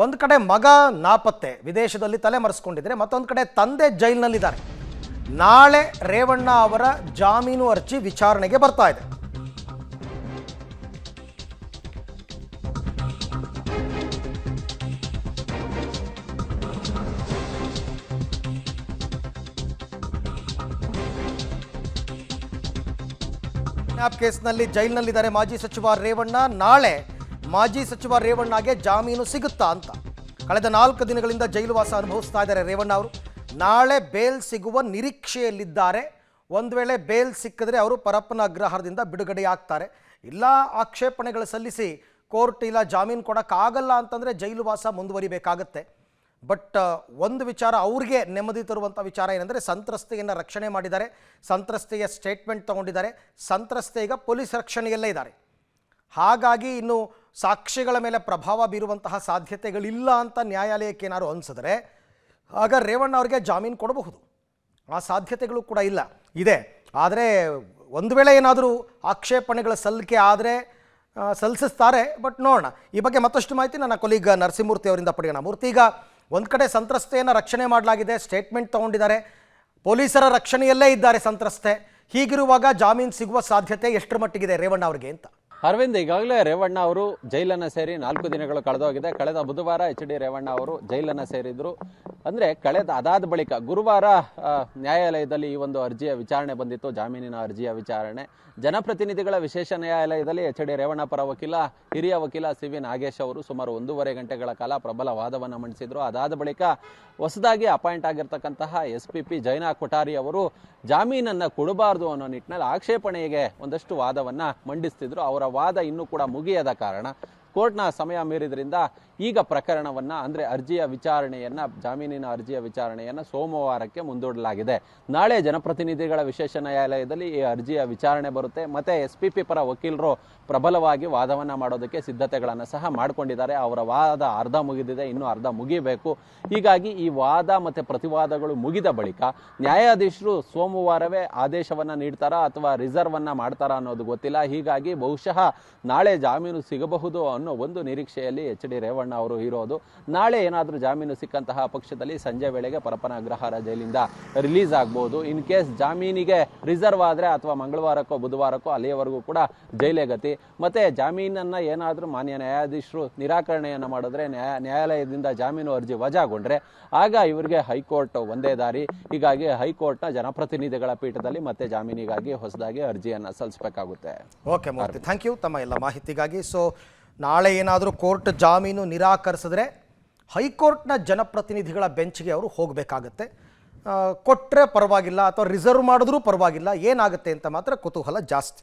ಒಂದು ಕಡೆ ಮಗ ನಾಪತ್ತೆ ವಿದೇಶದಲ್ಲಿ ತಲೆಮರೆಸಿಕೊಂಡಿದ್ದಾರೆ, ಮತ್ತೊಂದು ಕಡೆ ತಂದೆ ಜೈಲಿನಲ್ಲಿದ್ದಾರೆ. ನಾಳೆ ರೇವಣ್ಣ ಅವರ ಜಾಮೀನು ಅರ್ಜಿ ವಿಚಾರಣೆಗೆ ಬರ್ತಾ ಇದೆ. ಕೇಸ್ನಲ್ಲಿ ಜೈಲಿನಲ್ಲಿದ್ದಾರೆ ಮಾಜಿ ಸಚಿವ ರೇವಣ್ಣ. ನಾಳೆ ಮಾಜಿ ಸಚಿವ ರೇವಣ್ಣಗೆ ಜಾಮೀನು ಸಿಗುತ್ತಾ ಅಂತ ಕಳೆದ 4 ದಿನಗಳಿಂದ ಜೈಲುವಾಸ ಅನುಭವಿಸ್ತಾ ಇದ್ದಾರೆ ರೇವಣ್ಣ ಅವರು. ನಾಳೆ ಬೇಲ್ ಸಿಗುವ ನಿರೀಕ್ಷೆಯಲ್ಲಿದ್ದಾರೆ. ಒಂದು ವೇಳೆ ಬೇಲ್ ಸಿಕ್ಕಿದ್ರೆ ಅವರು ಪರಪ್ಪನ ಅಗ್ರಹಾರದಿಂದ ಬಿಡುಗಡೆಯಾಗ್ತಾರೆ. ಇಲ್ಲ ಆಕ್ಷೇಪಣೆಗಳು ಸಲ್ಲಿಸಿ ಕೋರ್ಟ್ ಇಲ್ಲ ಜಾಮೀನು ಕೊಡೋಕ್ಕಾಗಲ್ಲ ಅಂತಂದರೆ ಜೈಲುವಾಸ ಮುಂದುವರಿಬೇಕಾಗತ್ತೆ. ಬಟ್ ಒಂದು ವಿಚಾರ ಅವ್ರಿಗೆ ನೆಮ್ಮದಿ ತರುವಂಥ ವಿಚಾರ ಏನಂದರೆ ಸಂತ್ರಸ್ತೆಯನ್ನು ರಕ್ಷಣೆ ಮಾಡಿದ್ದಾರೆ, ಸಂತ್ರಸ್ತೆಯ ಸ್ಟೇಟ್ಮೆಂಟ್ ತೊಗೊಂಡಿದ್ದಾರೆ, ಸಂತ್ರಸ್ತೆ ಈಗ ಪೊಲೀಸ್ ರಕ್ಷಣೆಯಲ್ಲೇ ಇದ್ದಾರೆ. ಹಾಗಾಗಿ ಇನ್ನು ಸಾಕ್ಷಿಗಳ ಮೇಲೆ ಪ್ರಭಾವ ಬೀರುವಂತಹ ಸಾಧ್ಯತೆಗಳಿಲ್ಲ ಅಂತ ನ್ಯಾಯಾಲಯಕ್ಕೆ ಏನಾದ್ರು ಅನಿಸಿದ್ರೆ ಆಗ ರೇವಣ್ಣ ಅವರಿಗೆ ಜಾಮೀನು ಕೊಡಬಹುದು. ಆ ಸಾಧ್ಯತೆಗಳು ಕೂಡ ಇದೆ. ಆದರೆ ಒಂದು ವೇಳೆ ಏನಾದರೂ ಆಕ್ಷೇಪಣೆಗಳ ಸಲ್ಲಿಕೆ ಆದರೆ ಸಲ್ಲಿಸ್ತಾರೆ. ಬಟ್ ನೋಡೋಣ. ಈ ಬಗ್ಗೆ ಮತ್ತಷ್ಟು ಮಾಹಿತಿ ನನ್ನ ಕೊಲೀಗ್ ನರಸಿಂಹಮೂರ್ತಿ ಅವರಿಂದ ಪಡೆಯೋಣ. ಮೂರ್ತಿ, ಈಗ ಒಂದು ಕಡೆ ಸಂತ್ರಸ್ತೆಯನ್ನು ರಕ್ಷಣೆ ಮಾಡಲಾಗಿದೆ, ಸ್ಟೇಟ್ಮೆಂಟ್ ತೊಗೊಂಡಿದ್ದಾರೆ, ಪೊಲೀಸರ ರಕ್ಷಣೆಯಲ್ಲೇ ಇದ್ದಾರೆ ಸಂತ್ರಸ್ತೆ. ಹೀಗಿರುವಾಗ ಜಾಮೀನು ಸಿಗುವ ಸಾಧ್ಯತೆ ಎಷ್ಟರ ಮಟ್ಟಿಗಿದೆ ರೇವಣ್ಣ ಅವರಿಗೆ ಅಂತ? ಅರವಿಂದ್, ಈಗಾಗಲೇ ರೇವಣ್ಣ ಅವರು ಜೈಲನ್ನು ಸೇರಿ 4 ದಿನಗಳು ಕಳೆದೋಗಿದೆ. ಕಳೆದ ಬುಧವಾರ HD ರೇವಣ್ಣ ಅವರು ಜೈಲನ್ನು ಸೇರಿದ್ರು. ಅಂದರೆ ಅದಾದ ಬಳಿಕ ಗುರುವಾರ ನ್ಯಾಯಾಲಯದಲ್ಲಿ ಈ ಒಂದು ಅರ್ಜಿಯ ವಿಚಾರಣೆ ಬಂದಿತ್ತು, ಜಾಮೀನಿನ ಅರ್ಜಿಯ ವಿಚಾರಣೆ. ಜನಪ್ರತಿನಿಧಿಗಳ ವಿಶೇಷ ನ್ಯಾಯಾಲಯದಲ್ಲಿ HD ರೇವಣ್ಣ ಪರ ವಕೀಲ ಹಿರಿಯ ವಕೀಲ CV ನಾಗೇಶ್ ಅವರು ಸುಮಾರು 1.5 ಗಂಟೆಗಳ ಕಾಲ ಪ್ರಬಲ ವಾದವನ್ನು ಮಂಡಿಸಿದ್ರು. ಅದಾದ ಬಳಿಕ ಹೊಸದಾಗಿ ಅಪಾಯಿಂಟ್ ಆಗಿರ್ತಕ್ಕಂತಹ SPP ಜೈನಾ ಕೊಠಾರಿ ಅವರು ಜಾಮೀನನ್ನು ಕೊಡಬಾರ್ದು ಅನ್ನೋ ನಿಟ್ಟಿನಲ್ಲಿ ಆಕ್ಷೇಪಣೆಗೆ ಒಂದಷ್ಟು ವಾದವನ್ನು ಮಂಡಿಸ್ತಿದ್ರು. ಅವರ ವಾದ ಇನ್ನೂ ಕೂಡ ಮುಗಿಯದ ಕಾರಣ ಕೋರ್ಟ್ನ ಸಮಯ ಮೀರಿದ್ರಿಂದ ಈಗ ಪ್ರಕರಣವನ್ನು ಅಂದರೆ ಜಾಮೀನಿನ ಅರ್ಜಿಯ ವಿಚಾರಣೆಯನ್ನು ಸೋಮವಾರಕ್ಕೆ ಮುಂದೂಡಲಾಗಿದೆ. ನಾಳೆ ಜನಪ್ರತಿನಿಧಿಗಳ ವಿಶೇಷ ನ್ಯಾಯಾಲಯದಲ್ಲಿ ಈ ಅರ್ಜಿಯ ವಿಚಾರಣೆ ಬರುತ್ತೆ. ಮತ್ತು SPP ಪರ ವಕೀಲರು ಪ್ರಬಲವಾಗಿ ವಾದವನ್ನು ಮಾಡೋದಕ್ಕೆ ಸಿದ್ಧತೆಗಳನ್ನು ಸಹ ಮಾಡಿಕೊಂಡಿದ್ದಾರೆ. ಅವರ ವಾದ ಅರ್ಧ ಮುಗಿದಿದೆ, ಇನ್ನೂ ಅರ್ಧ ಮುಗಿಬೇಕು. ಹೀಗಾಗಿ ಈ ವಾದ ಮತ್ತು ಪ್ರತಿವಾದಗಳು ಮುಗಿದ ಬಳಿಕ ನ್ಯಾಯಾಧೀಶರು ಸೋಮವಾರವೇ ಆದೇಶವನ್ನು ನೀಡ್ತಾರಾ ಅಥವಾ ರಿಸರ್ವನ್ನು ಮಾಡ್ತಾರಾ ಅನ್ನೋದು ಗೊತ್ತಿಲ್ಲ. ಹೀಗಾಗಿ ಬಹುಶಃ ನಾಳೆ ಜಾಮೀನು ಸಿಗಬಹುದು ಅನ್ನೋ ಒಂದು ನಿರೀಕ್ಷೆಯಲ್ಲಿ HD ರೇವಣ್ಣ ಅವರು ಇರೋದು. ನಾಳೆ ಏನಾದರೂ ಜಾಮೀನು ಸಿಕ್ಕಂತಹ ಪಕ್ಷದಲ್ಲಿ ಸಂಜೆ ವೇಳೆಗೆ ಪರಪ್ಪನ ಅಗ್ರಹಾರ ಜೈಲಿಂದ ರಿಲೀಸ್ ಆಗ್ಬೋದು. ಇನ್ ಕೇಸ್ ಜಾಮೀನಿಗೆ ರಿಸರ್ವ್ ಆದರೆ ಅಥವಾ ಮಂಗಳವಾರಕ್ಕೋ ಬುಧವಾರಕ್ಕೋ ಅಲ್ಲಿಯವರೆಗೂ ಕೂಡ ಜೈಲೇ ಗತಿ. ಮತ್ತೆ ಜಾಮೀನನ್ನು ಏನಾದರೂ ಮಾನ್ಯ ನ್ಯಾಯಾಧೀಶರು ನಿರಾಕರಣೆಯನ್ನು ಮಾಡಿದ್ರೆ, ನ್ಯಾಯಾಲಯದಿಂದ ಜಾಮೀನು ಅರ್ಜಿ ವಜಾಗೊಂಡ್ರೆ ಆಗ ಇವರಿಗೆ ಹೈಕೋರ್ಟ್ ಒಂದೇ ದಾರಿ. ಹೀಗಾಗಿ ಹೈಕೋರ್ಟ್ನ ಜನಪ್ರತಿನಿಧಿಗಳ ಪೀಠದಲ್ಲಿ ಮತ್ತೆ ಜಾಮೀನಿಗಾಗಿ ಹೊಸದಾಗಿ ಅರ್ಜಿಯನ್ನು ಸಲ್ಲಿಸಬೇಕಾಗುತ್ತೆ. ಓಕೆ ಮೂರ್ತಿ, ಥ್ಯಾಂಕ್ ಯು ತಮ್ಮ ಎಲ್ಲ ಮಾಹಿತಿಗಾಗಿ. ಸೊ ನಾಳೆ ಏನಾದರೂ ಕೋರ್ಟ್ ಜಾಮೀನು ನಿರಾಕರಿಸಿದ್ರೆ ಹೈಕೋರ್ಟ್ನ ಜನಪ್ರತಿನಿಧಿಗಳ ಬೆಂಚ್ಗೆ ಅವರು ಹೋಗಬೇಕಾಗತ್ತೆ. ಕೊಟ್ಟರೆ ಪರವಾಗಿಲ್ಲ ಅಥವಾ ರಿಸರ್ವ್ ಮಾಡಿದ್ರೂ ಪರವಾಗಿಲ್ಲ, ಏನಾಗುತ್ತೆ ಅಂತ ಮಾತ್ರ ಕುತೂಹಲ ಜಾಸ್ತಿ.